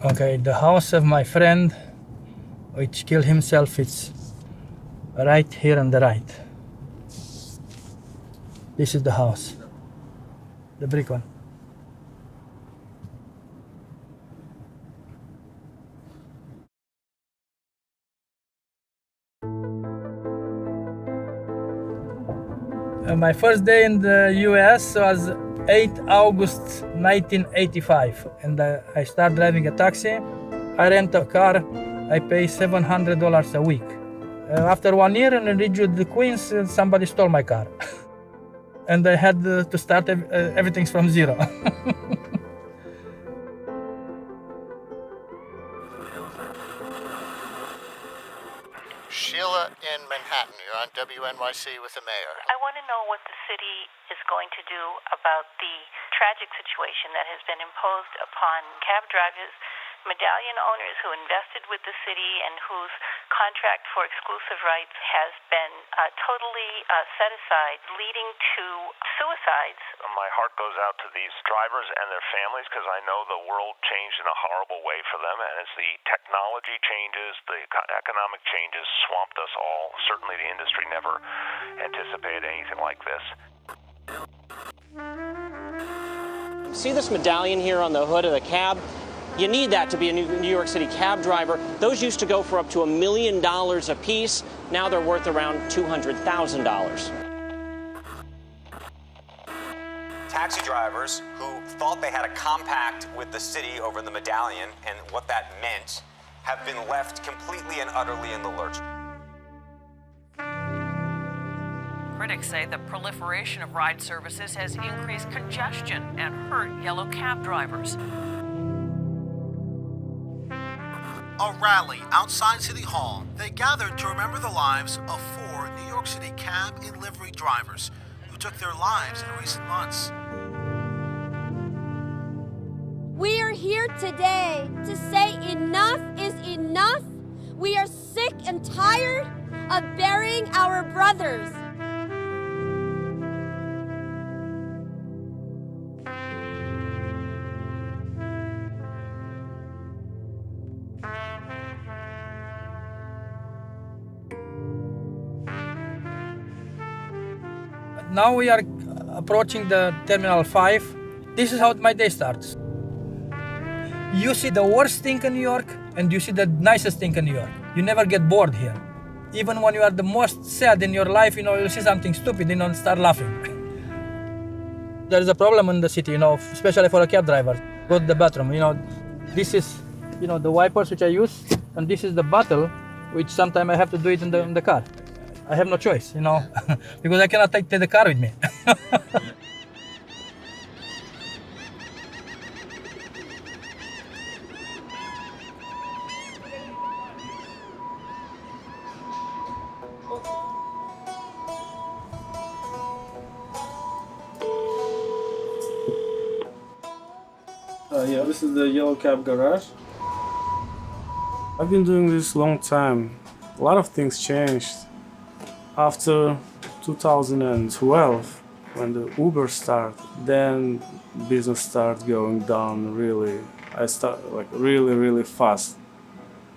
Okay, the house of my friend, which killed himself, it's right here on the right. This is the house, the brick one. My first day in the US was 8 August 1985, and I start driving a taxi. I rent a car. I pay $700 a week. After 1 year in Ridgewood, Queens, somebody stole my car. And I had to start everything from zero. Sheila in Manhattan, you're on WNYC with the mayor. I want to know what the city is going to do about the tragic situation that has been imposed upon cab drivers, medallion owners who invested with the city and whose contract for exclusive rights has been totally set aside, leading to suicides. My heart goes out to these drivers and their families because I know the world changed in a horrible way for them, and as the technology changes, the economic changes swamped us all. Certainly the industry never anticipated anything like this. See this medallion here on the hood of the cab? You need that to be a New York City cab driver. Those used to go for up to $1 million a piece. Now they're worth around $200,000. Taxi drivers who thought they had a compact with the city over the medallion and what that meant have been left completely and utterly in the lurch. Critics say the proliferation of ride services has increased congestion and hurt yellow cab drivers. A rally outside City Hall. They gathered to remember the lives of 4 New York City cab and livery drivers who took their lives in recent months. We are here today to say enough is enough. We are sick and tired of burying our brothers. Now we are approaching the Terminal 5. This is how my day starts. You see the worst thing in New York, and you see the nicest thing in New York. You never get bored here. Even when you are the most sad in your life, you see something stupid, and start laughing. There is a problem in the city, especially for a cab driver. Go to the bathroom, this is, the wipers which I use, and this is the bottle, which sometimes I have to do it in the car. I have no choice, because I cannot take the car with me. Yeah, this is the yellow cab garage. I've been doing this a long time. A lot of things changed. After 2012, when the Uber started, then business started going down really. I started really fast.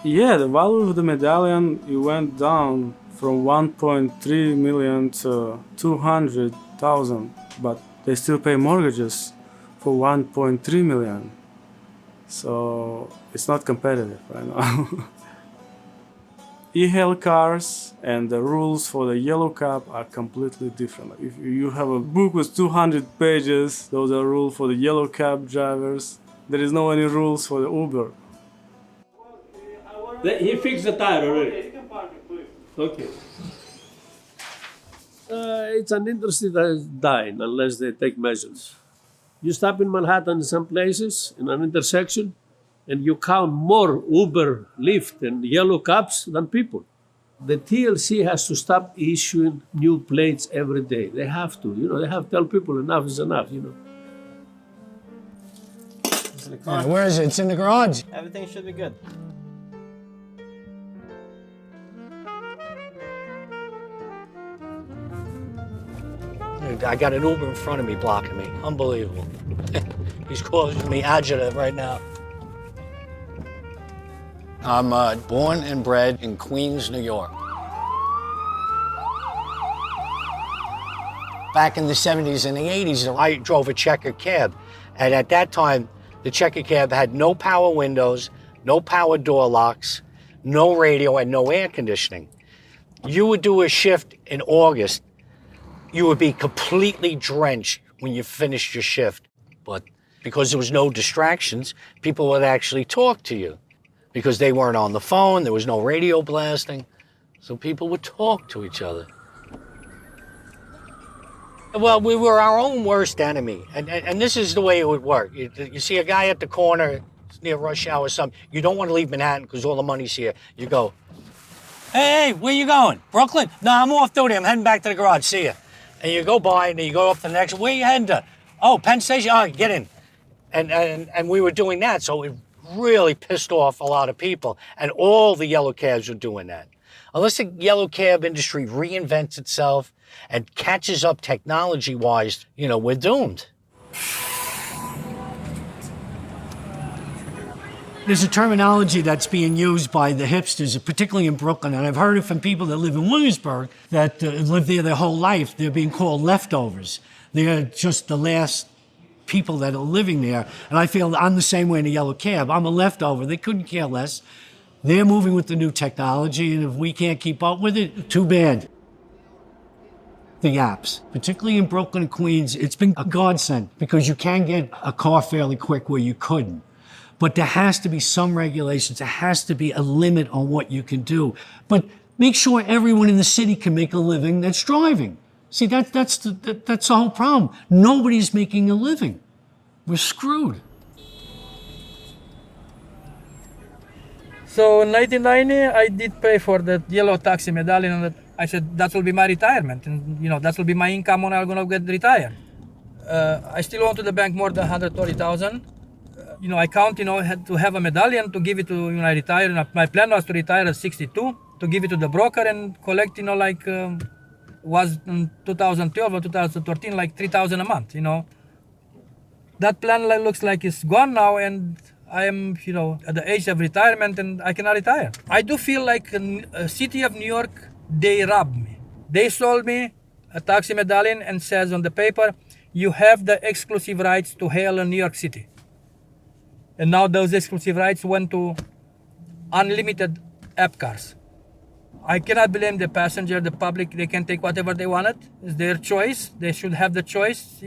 Yeah, the value of the medallion, it went down from 1.3 million to 200,000, but they still pay mortgages for 1.3 million. So it's not competitive right now. E-hail cars and the rules for the yellow cab are completely different. If you have a book with 200 pages, those are rules for the yellow cab drivers. There is no any rules for the Uber. He fixed the tire already. Okay. It's an industry that is dying unless they take measures. You stop in Manhattan in some places, in an intersection, and you count more Uber, Lyft, and yellow cabs than people. The TLC has to stop issuing new plates every day. They have to, they have to tell people enough is enough, Where is it? It's in the garage. Everything should be good. Dude, I got an Uber in front of me blocking me. Unbelievable. He's causing me agita right now. I'm born and bred in Queens, New York. Back in the 70s and the 80s, I drove a checkered cab. And at that time, the checkered cab had no power windows, no power door locks, no radio, and no air conditioning. You would do a shift in August, you would be completely drenched when you finished your shift. But because there was no distractions, people would actually talk to you. Because they weren't on the phone, there was no radio blasting, so people would talk to each other. Well, we were our own worst enemy, and this is the way it would work. You see a guy at the corner near rush hour or something, you don't want to leave Manhattan because all the money's here. You go, hey, where you going? Brooklyn? No, I'm off duty, I'm heading back to the garage, see ya. And you go by, and then you go up to the next, where you heading to? Oh, Penn Station, oh, get in. And we were doing that, so it really pissed off a lot of people, and all the yellow cabs were doing that. Unless the yellow cab industry reinvents itself and catches up technology-wise, we're doomed. There's a terminology that's being used by the hipsters, particularly in Brooklyn, and I've heard it from people that live in Williamsburg that live there their whole life. They're being called leftovers. They're just the last people that are living there, and I feel I'm the same way in a yellow cab. I'm a leftover. They couldn't care less. They're moving with the new technology, and if we can't keep up with it, too bad. The apps, particularly in Brooklyn and Queens, it's been a godsend because you can get a car fairly quick where you couldn't. But there has to be some regulations. There has to be a limit on what you can do. But make sure everyone in the city can make a living that's driving. See, that's the whole problem. Nobody's making a living. We're screwed. So in 1990, I did pay for that yellow taxi medallion. That I said that will be my retirement, and that will be my income when I'm gonna get retired. I still owe to the bank more than 130,000. I count, had to have a medallion to give it to when I retire. And my plan was to retire at 62, to give it to the broker and collect, was in 2012 or 2013, like 3,000 a month. That plan looks like it's gone now, and I am, at the age of retirement, and I cannot retire. I do feel like a city of New York, they robbed me. They sold me a taxi medallion and says on the paper, you have the exclusive rights to hail in New York City. And now those exclusive rights went to unlimited app cars. I cannot blame the passenger, the public. They can take whatever they wanted. It's their choice. They should have the choice.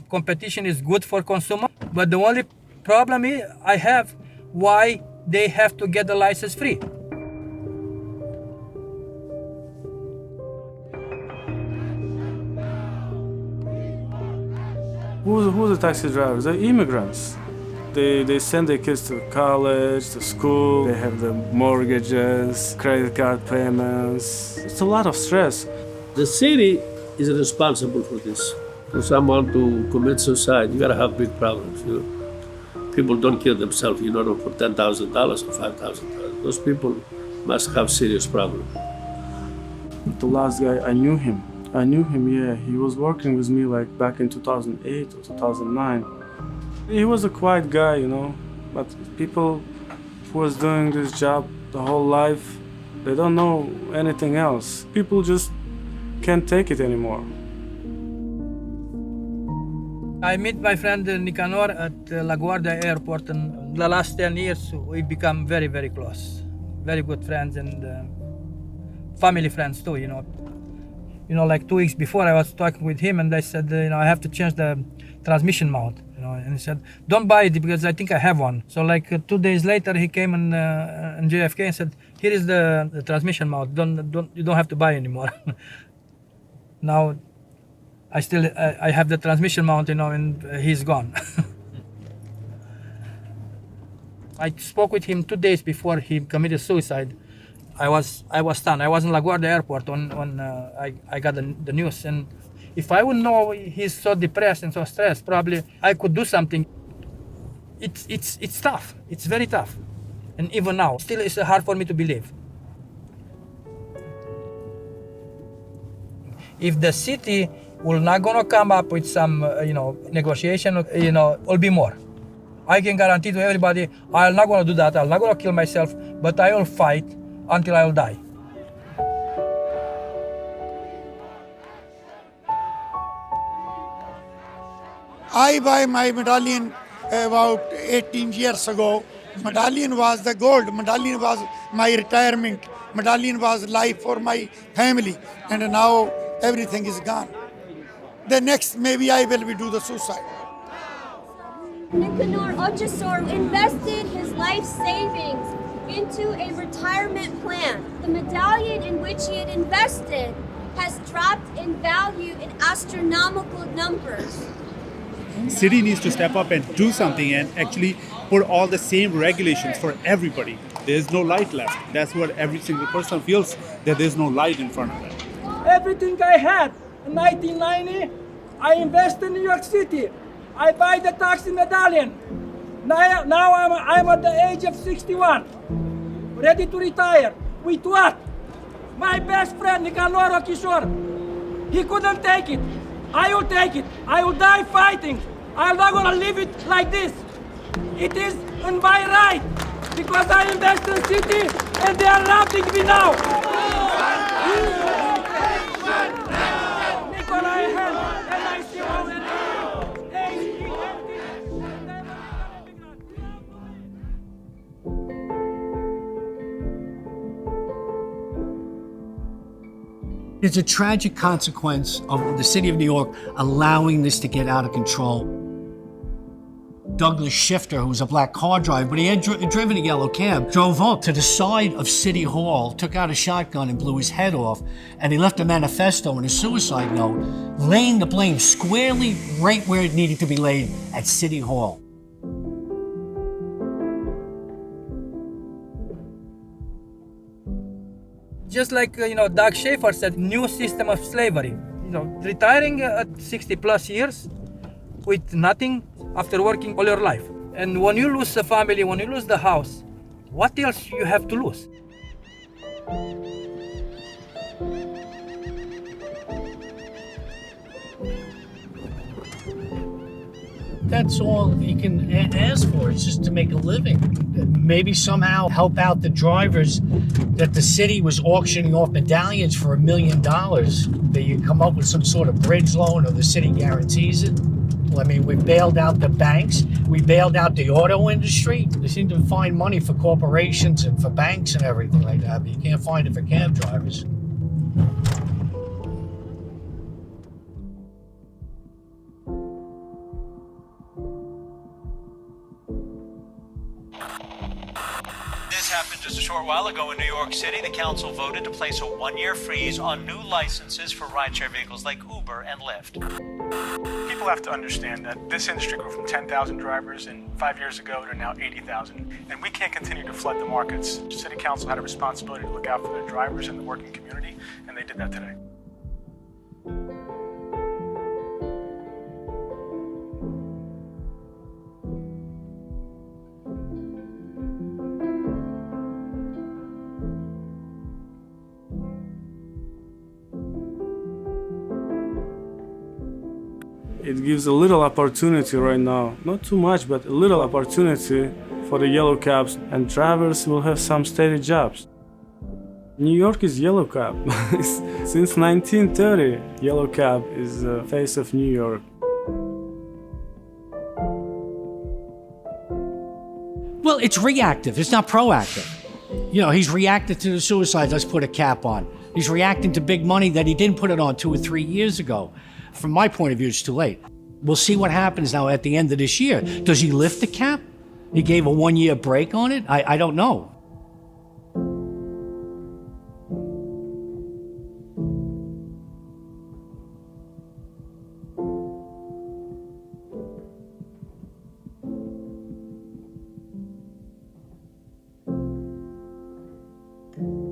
Competition is good for consumer. But the only problem I have, why they have to get the license free. Who's the taxi drivers? They're immigrants. They send their kids to college, to school. They have the mortgages, credit card payments. It's a lot of stress. The city is responsible for this. For someone to commit suicide, you gotta have big problems. People don't kill themselves, for $10,000 or $5,000. Those people must have serious problems. The last guy, I knew him, yeah. He was working with me like back in 2008 or 2009. He was a quiet guy, but people who was doing this job the whole life, they don't know anything else. People just can't take it anymore. I met my friend Nicanor at LaGuardia Airport, and the last 10 years we become very, very close. Very good friends and family friends too, like 2 weeks before I was talking with him and I said, I have to change the transmission mount, and he said, don't buy it because I think I have one. So like 2 days later he came in JFK and said, here is the transmission mount, you don't have to buy anymore. Now I have the transmission mount, and he's gone. I spoke with him 2 days before he committed suicide. I was stunned. I was in LaGuardia Airport when I got the news, and if I would know he's so depressed and so stressed, probably I could do something. It's tough. It's very tough, and even now, still it's hard for me to believe. If the city will not gonna come up with some, negotiation, will be more. I can guarantee to everybody, I'm not going to do that. I'm not going to kill myself, but I will fight until I will die. I buy my medallion about 18 years ago. Medallion was the gold. Medallion was my retirement. Medallion was life for my family. And now everything is gone. The next, maybe I will do the suicide. Nicanor Ochasor invested his life savings into a retirement plan. The medallion in which he had invested has dropped in value in astronomical numbers. City needs to step up and do something and actually put all the same regulations for everybody. There's no light left. That's what every single person feels, that there's no light in front of them. Everything I had in 1990, I invest in New York City. I buy the taxi medallion. Now I'm at the age of 61, ready to retire. With what? My best friend, Nicanor Kishore. He couldn't take it. I will take it. I will die fighting. I'm not gonna leave it like this. It is on my right because I invest in city and they are robbing me now. It's a tragic consequence of the city of New York allowing this to get out of control. Douglas Shifter, who was a black car driver, but he had driven a yellow cab, drove up to the side of City Hall, took out a shotgun and blew his head off, and he left a manifesto and a suicide note, laying the blame squarely right where it needed to be laid, at City Hall. Just like, Doug Schaefer said, new system of slavery. Retiring at 60 plus years with nothing after working all your life. And when you lose the family, when you lose the house, what else you have to lose? That's all you can ask for, is just to make a living. Maybe somehow help out the drivers that the city was auctioning off medallions for $1 million. That you come up with some sort of bridge loan or the city guarantees it. Well, I mean, we bailed out the banks, we bailed out the auto industry. They seem to find money for corporations and for banks and everything like that, but you can't find it for cab drivers. This happened just a short while ago in New York City. The council voted to place a one-year freeze on new licenses for rideshare vehicles like Uber and Lyft. People have to understand that this industry grew from 10,000 drivers 5 years ago to now 80,000, and we can't continue to flood the markets. City Council had a responsibility to look out for their drivers and the working community, and they did that today. It gives a little opportunity right now, not too much, but a little opportunity for the yellow cabs, and drivers will have some steady jobs. New York is yellow cab. Since 1930, yellow cab is the face of New York. Well, it's reactive, it's not proactive. He's reacted to the suicides, let's put a cap on. He's reacting to big money that he didn't put it on 2 or 3 years ago. From my point of view, it's too late. We'll see what happens now at the end of this year. Does he lift the cap? He gave a 1-year break on it? I don't know. Thank you.